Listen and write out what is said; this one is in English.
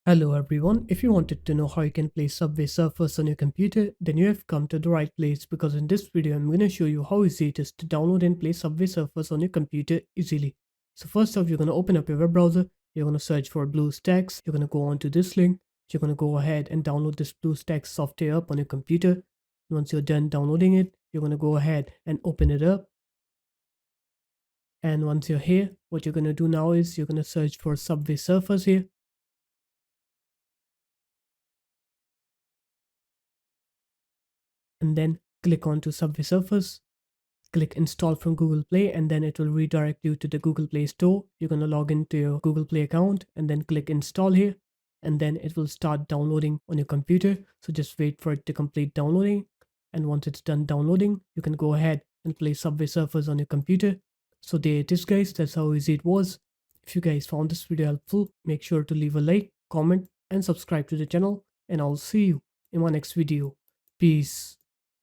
Hello everyone, if you wanted to know how you can play Subway Surfers on your computer, then you have come to the right place because in this video I'm going to show you how easy it is to download and play Subway Surfers on your computer easily. So first off, you're going to open up your web browser, you're going to search for BlueStacks, you're going to go on to this link, you're going to go ahead and download this BlueStacks software up on your computer. Once you're done downloading it, you're going to go ahead and open it up. And once you're here, what you're going to do now is you're going to search for Subway Surfers here. And then click on to Subway Surfers. Click install from Google Play and then it will redirect you to the Google Play Store. You're going to log into your Google Play account and then click install here, and then it will start downloading on your computer. So just wait for it to complete downloading, and once it's done downloading, you can go ahead and play Subway Surfers on your computer. So there it is guys, that's how easy it was. If you guys found this video helpful, make sure to leave a like, comment and subscribe to the channel, and I'll see you in my next video. Peace.